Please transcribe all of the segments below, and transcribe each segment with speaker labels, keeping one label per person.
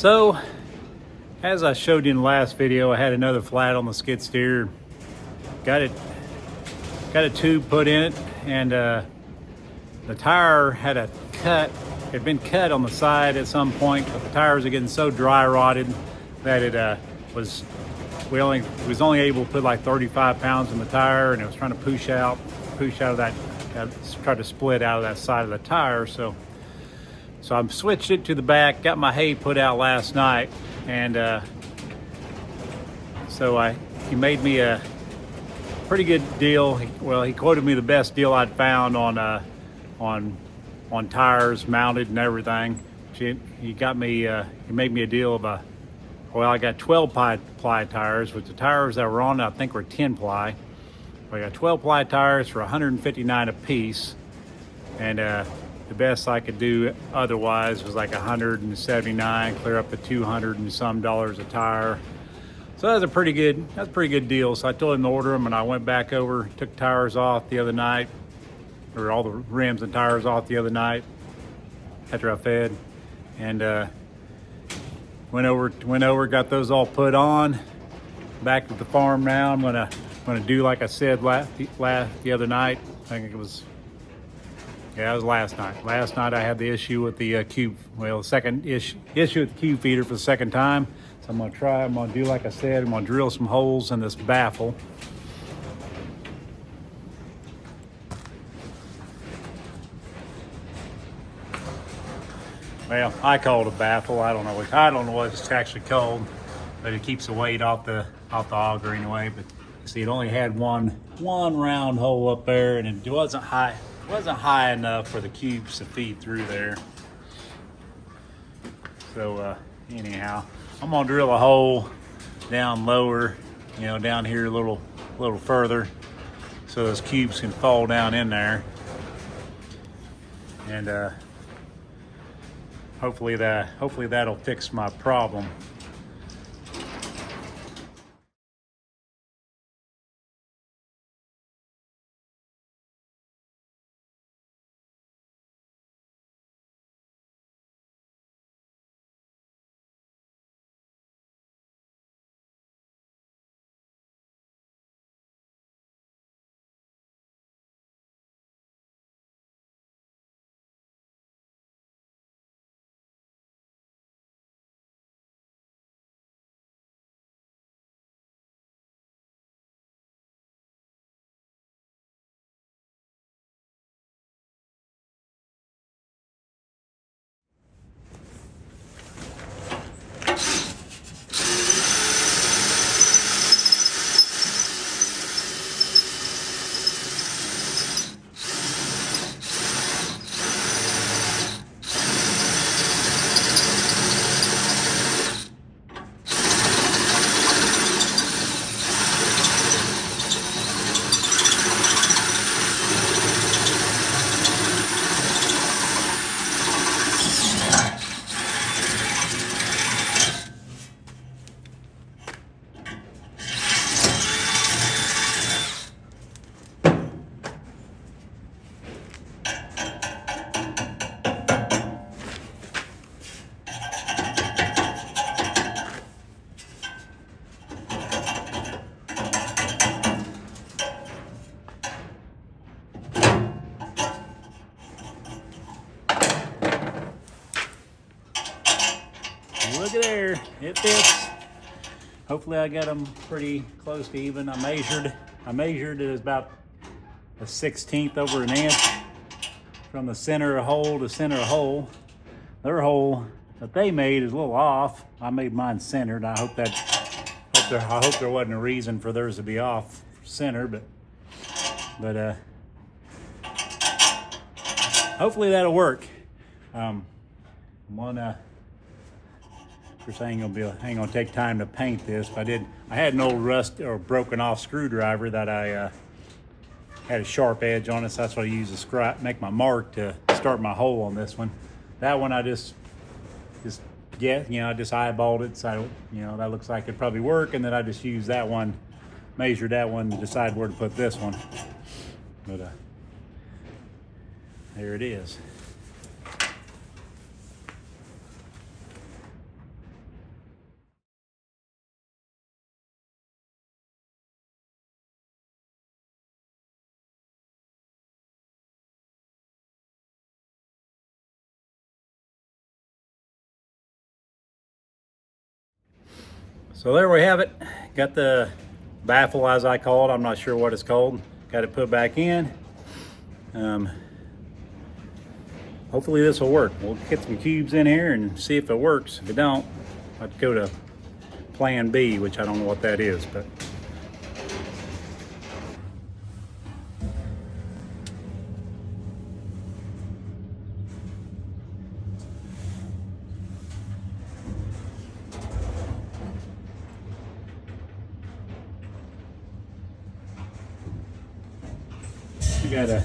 Speaker 1: So, as I showed you in the last video, I had another flat on the skid steer. Got a tube put in it, and the tire had a cut. It had been cut on the side at some point, but the tires are getting so dry rotted that it was only able to put like 35 pounds in the tire, and it was trying to push out of that, try to split out of that side of the tire. So I switched it to the back, got my hay put out last night, and he made me a pretty good deal. He quoted me the best deal I'd found on tires mounted and everything. He made me a deal of I got 12 ply tires, with the tires that were on, I think, were 10 ply. I got 12 ply tires for $159 a piece, and the best I could do otherwise was like $179, clear up to $200 and some dollars a tire. So that's a pretty good deal. So I told him to order them, and I went back over, took tires off the other night, or all the rims and tires off the other night after I fed, and went over, got those all put on. Back at the farm now. I'm gonna do like I said the other night. I think it was last night. Last night I had the issue with the second issue with the cube feeder for the second time. So I'm gonna do like I said. I'm gonna drill some holes in this baffle. Well, I call it a baffle. I don't know what it's actually called, but it keeps the weight off the auger anyway. But see, it only had one round hole up there, and it wasn't high enough for the cubes to feed through there. So anyhow, I'm gonna drill a hole down lower, down here a little further, so those cubes can fall down in there, and hopefully that'll fix my problem. Look at there, it fits. Hopefully I got them pretty close to even. I measured it as about a 1/16 over an inch from the center of hole to center of hole. Their hole that they made is a little off. I made mine centered. I hope there wasn't a reason for theirs to be off center, but hopefully that'll work. Of course, I ain't gonna take time to paint this, but I had an old rust or broken off screwdriver that I had a sharp edge on it, so that's what I used to make my mark to start my hole on this one. That one I just eyeballed it, so that looks like it'd probably work, and then I just used that one, measured that one to decide where to put this one. But there it is. So there we have it. Got the baffle, as I call it. I'm not sure what it's called. Got it put back in. Hopefully this will work. We'll get some cubes in here and see if it works. If it don't, I'd go to plan B, which I don't know what that is, but we got a,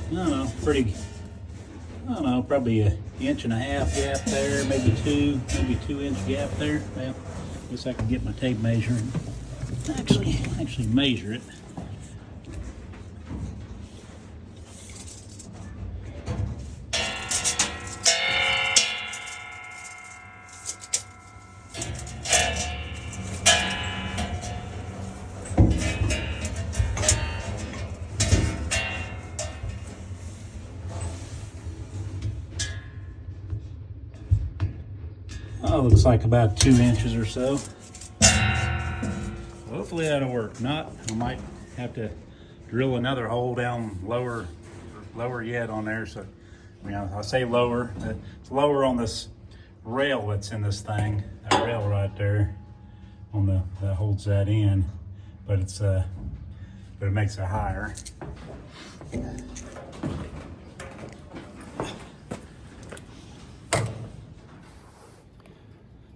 Speaker 1: probably an 1.5 inch gap there, maybe 2 inch gap there. Well, I guess I can get my tape measure and actually measure it. Oh, looks like about 2 inches or so. Hopefully that'll work. Not, I might have to drill another hole down lower yet on there. So, I say lower. It's lower on this rail that's in this thing. That rail right there, that holds that in. But it makes it higher.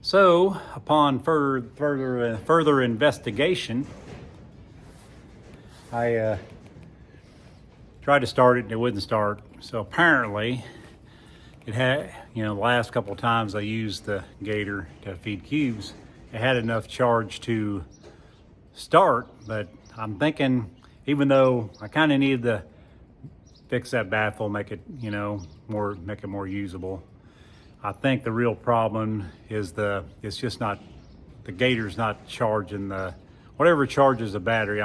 Speaker 1: So, upon further investigation, I tried to start it and it wouldn't start. So apparently, it had, the last couple of times I used the gator to feed cubes, it had enough charge to start. But I'm thinking, even though I kind of needed to fix that baffle, make it, make it more usable. I think the real problem is it's just not, the gator's not charging whatever charges the battery.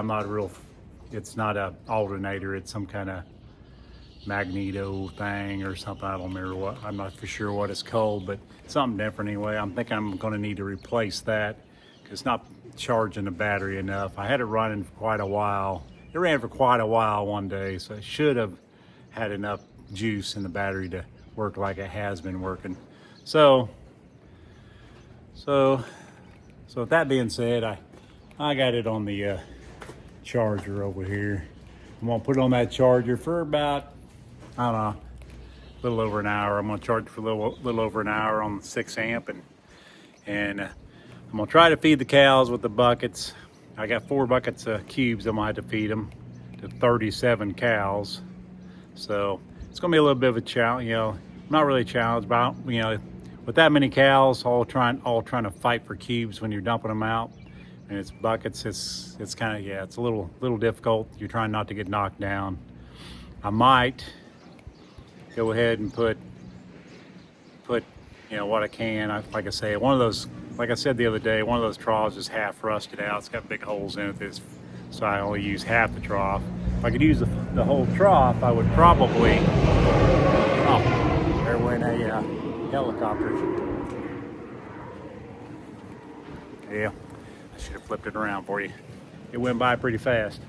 Speaker 1: It's not a alternator, it's some kind of magneto thing or something. I don't remember what, I'm not for sure what it's called, but something different anyway. I'm thinking I'm gonna need to replace that because it's not charging the battery enough. I had it running for quite a while. It ran for quite a while one day, so it should have had enough juice in the battery to work like it has been working. So with that being said, I got it on the charger over here. I'm gonna put it on that charger for about, I don't know, a little over an hour. I'm gonna charge it for a little over an hour on the 6 amp, and I'm gonna try to feed the cows with the buckets. I got 4 buckets of cubes. I'm gonna have to feed them to 37 cows. So it's gonna be a little bit of a challenge, not really a challenge, but with that many cows all trying to fight for cubes when you're dumping them out, and it's buckets, it's kind of, it's a little difficult. You're trying not to get knocked down. I might go ahead and put what I can. Like I say, like I said the other day, one of those troughs is half rusted out. It's got big holes in it, so I only use half the trough. If I could use the whole trough, I would probably, there went a helicopter. Yeah, I should have flipped it around for you. It went by pretty fast.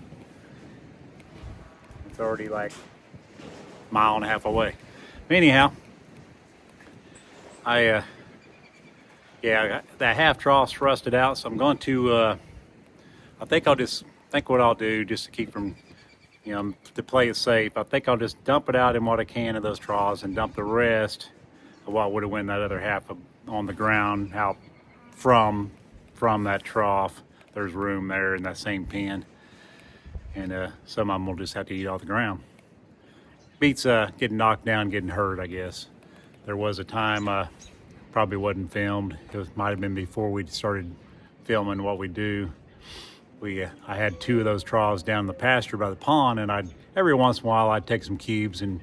Speaker 1: It's already like a mile and a half away. Anyhow, that half trough's rusted out, so I'm going to, I think what I'll do just to keep from, to play it safe, I think I'll just dump it out in what I can of those troughs and dump the rest of what would have went that other half on the ground out from that trough. There's room there in that same pen, and some of them will just have to eat off the ground. Beats getting knocked down, getting hurt, I guess. There was a time, probably wasn't filmed. Might have been before we started filming what we do. I had 2 of those troughs down in the pasture by the pond, and every once in a while I'd take some cubes and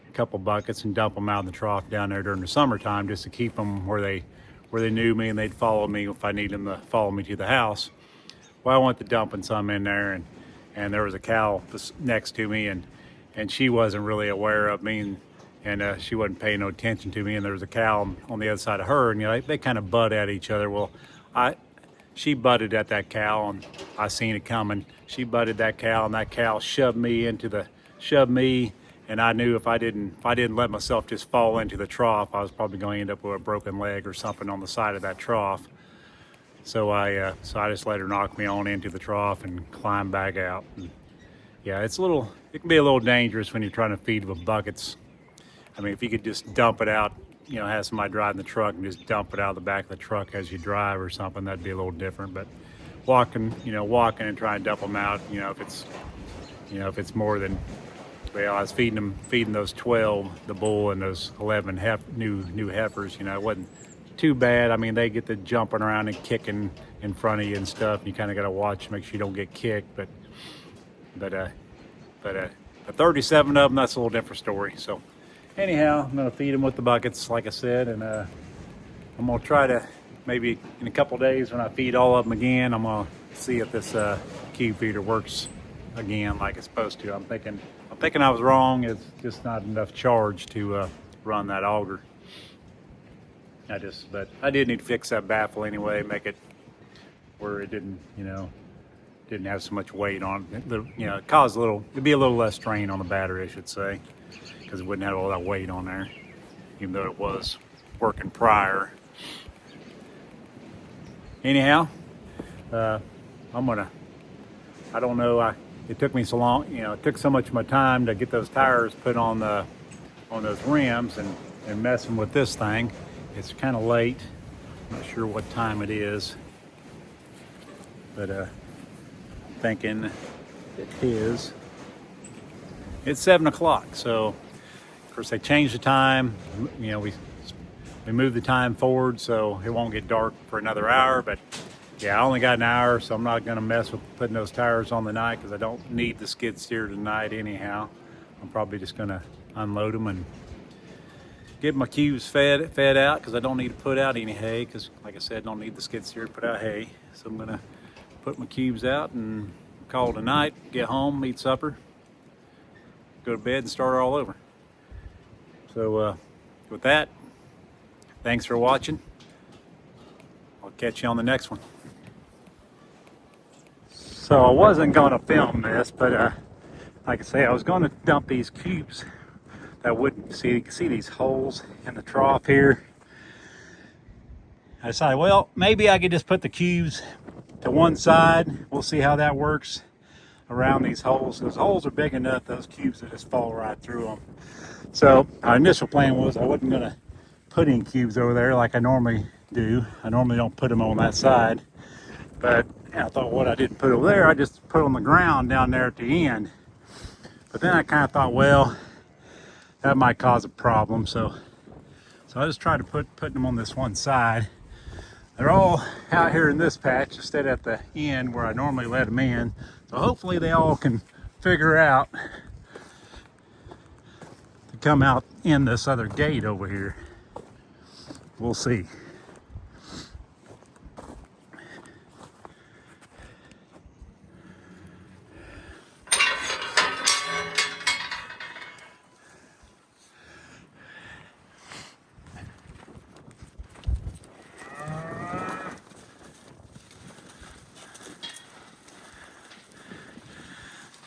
Speaker 1: a couple buckets and dump them out in the trough down there during the summertime, just to keep them where they knew me and they'd follow me if I need them to follow me to the house. Well, I went to dumping some in there, and there was a cow next to me, and she wasn't really aware of me, and she wasn't paying no attention to me, and there was a cow on the other side of her, and they kind of butt at each other. Well, she butted at that cow, and I seen it coming. She butted that cow, and that cow shoved me, and I knew if I didn't let myself just fall into the trough, I was probably going to end up with a broken leg or something on the side of that trough. So I just let her knock me on into the trough and climb back out. And yeah, it can be a little dangerous when you're trying to feed with buckets. I mean, if you could just dump it out, have somebody driving the truck and just dump it out of the back of the truck as you drive or something, that'd be a little different. But walking and trying to dump them out, if it's more than, well, I was feeding those 12, the bull, and those 11 new heifers, it wasn't too bad. I mean, they get to jumping around and kicking in front of you and stuff. And you kind of got to watch, make sure you don't get kicked. But 37 of them, that's a little different story. So anyhow, I'm gonna feed them with the buckets, like I said, and I'm gonna try to, maybe in a couple days when I feed all of them again, I'm gonna see if this cube feeder works again like it's supposed to. I'm thinking I was wrong. It's just not enough charge to run that auger. But I did need to fix that baffle anyway, make it where it didn't have so much weight on it. It'd be a little less strain on the battery, I should say, because it wouldn't have all that weight on there, even though it was working prior. Anyhow, I don't know, it took me so long, it took so much of my time to get those tires put on those rims and messing with this thing. It's kind of late. I'm not sure what time it is, but I'm thinking it's 7 o'clock. So of course they changed the time. We moved the time forward so it won't get dark for another hour. But yeah, I only got an hour, so I'm not going to mess with putting those tires on the night because I don't need the skid steer tonight anyhow. I'm probably just going to unload them and get my cubes fed out, because I don't need to put out any hay, because like I said, I don't need the skid steer to put out hay. So I'm gonna put my cubes out and call it a night, get home, eat supper, go to bed and start all over. So with that, thanks for watching. I'll catch you on the next one. So I wasn't gonna film this, but like I say, I was gonna dump these cubes that wouldn't see. You can see these holes in the trough here. I decided, well, maybe I could just put the cubes to one side. We'll see how that works around these holes. Those holes are big enough, those cubes, that just fall right through them. So our initial plan was I wasn't gonna put any cubes over there like I normally do. I normally don't put them on that side, but I thought what I didn't put over there, I just put on the ground down there at the end. But then I kind of thought, well, that might cause a problem, so I just tried to put them on this one side. They're all out here in this patch instead at the end where I normally let them in. So hopefully they all can figure out to come out in this other gate over here. We'll see.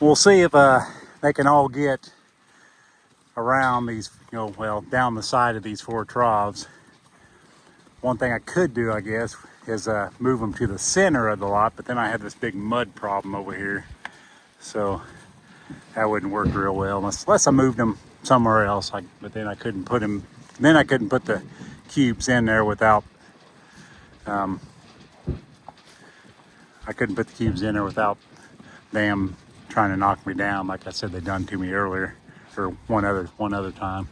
Speaker 1: We'll see if they can all get around these, down the side of these 4 troughs. One thing I could do, I guess, is move them to the center of the lot, but then I have this big mud problem over here. So that wouldn't work real well unless I moved them somewhere else. But then I couldn't put them, then I couldn't put the cubes in there without, I couldn't put the cubes in there without them trying to knock me down, like I said they done to me earlier, or one other time.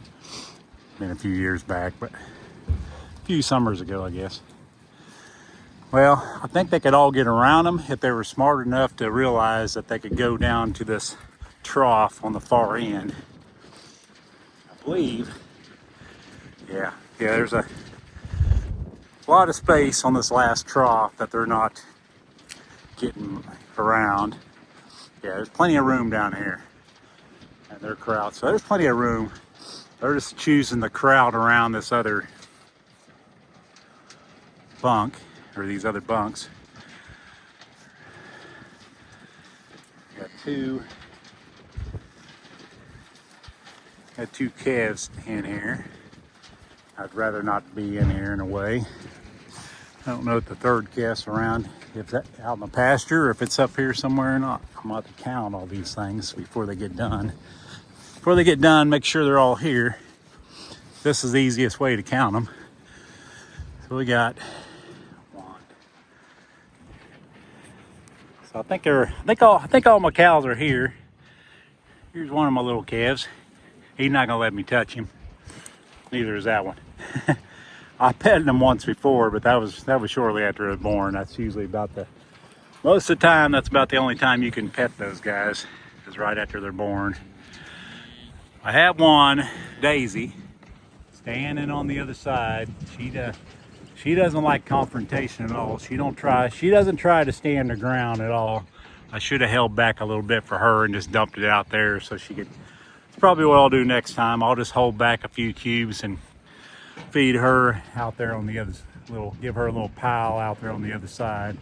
Speaker 1: Been a few years back, but a few summers ago, I guess. Well, I think they could all get around them if they were smart enough to realize that they could go down to this trough on the far end. I believe, yeah, there's a lot of space on this last trough that they're not getting around. Yeah, there's plenty of room down here, and they're crowded, so there's plenty of room. They're just choosing the crowd around this other bunk, or these other bunks. two calves in here. I'd rather not be in here in a way. I don't know if the third calf's around, if that's out in the pasture or if it's up here somewhere or not. I'm going to have to count all these things before they get done. Before they get done, make sure they're all here. This is the easiest way to count them. So we got one. So I think all my cows are here. Here's one of my little calves. He's not gonna let me touch him. Neither is that one. I petted them once before, but that was shortly after I was born. That's usually most of the time, that's about the only time you can pet those guys, is right after they're born. I have one, Daisy, standing on the other side. She doesn't like confrontation at all. She doesn't try to stand her ground at all. I should have held back a little bit for her and just dumped it out there so she could. It's probably what I'll do next time. I'll just hold back a few cubes and feed her out there on the other give her a little pile out there on the other side.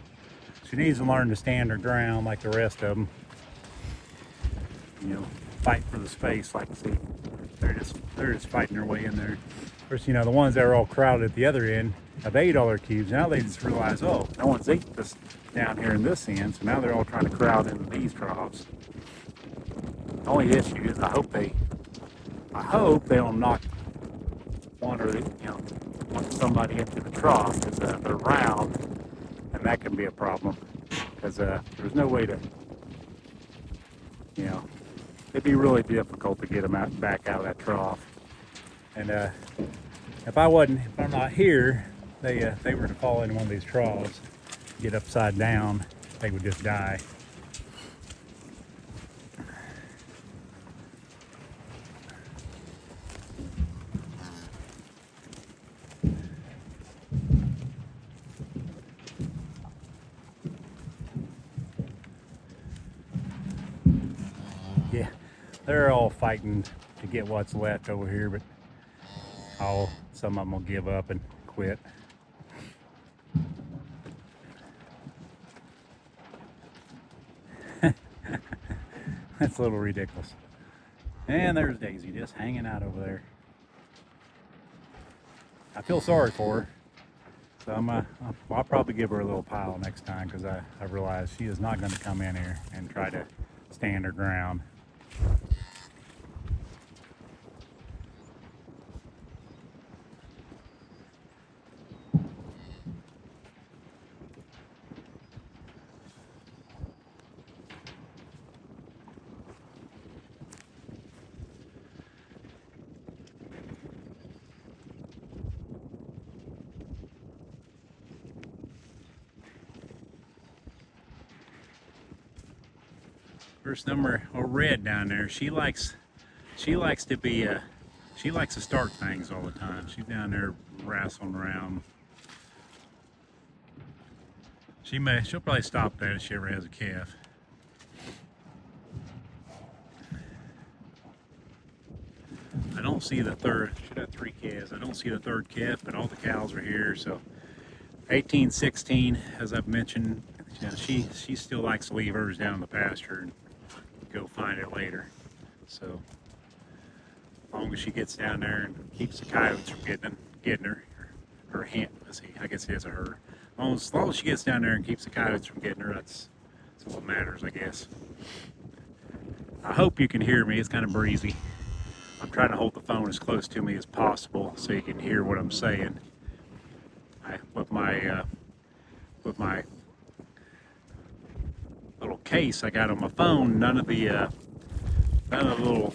Speaker 1: She needs to learn to stand her ground like the rest of them. You know, fight for the space. Like, see, they're just fighting their way in there. Of course, you know, the ones that are all crowded at the other end have ate all their cubes. Now they just realize, oh, no one's ate this down here in this end, so now they're all trying to crowd into these troughs. The only issue is I hope they don't knock somebody into the trough, because they're round, and that can be a problem, because there's no way to, you know, it'd be really difficult to get them back out of that trough. And if I'm not here, they were to fall into one of these troughs, get upside down, they would just die. Yeah, they're all fighting to get what's left over here, but some of them will give up and quit. That's a little ridiculous. And there's Daisy just hanging out over there. I feel sorry for her. So I'll probably give her a little pile next time, because I realize she is not going to come in here and try to stand her ground. First number, red down there. She likes to start things all the time. She's down there wrestling around. She'll probably stop that if she ever has a calf. I don't see the third. Should have 3 calves. I don't see the third calf, but all the cows are here. So 18, 16, as I've mentioned, you know, she still likes to leave hers down in the pasture and go find it later. So as long as she gets down there and keeps the coyotes from getting her, or him, I guess it is a her. As long as she gets down there and keeps the coyotes from getting her, that's what matters, I guess. I hope you can hear me. It's kind of breezy. I'm trying to hold the phone as close to me as possible so you can hear what I'm saying. With my little case I got on my phone, none of the little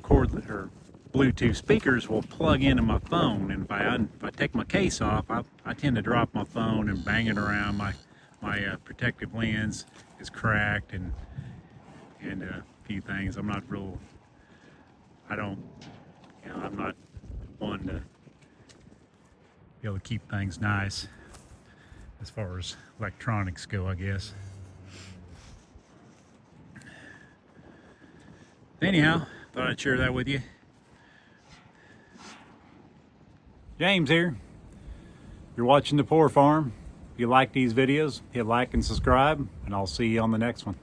Speaker 1: cordless or Bluetooth speakers will plug into my phone, and if I take my case off, I tend to drop my phone and bang it around. My protective lens is cracked, and a few things. I'm not one to be able to keep things nice as far as electronics go, I guess. Anyhow, thought I'd share that with you. James here. You're watching The Poor Farm. If you like these videos, hit like and subscribe, and I'll see you on the next one.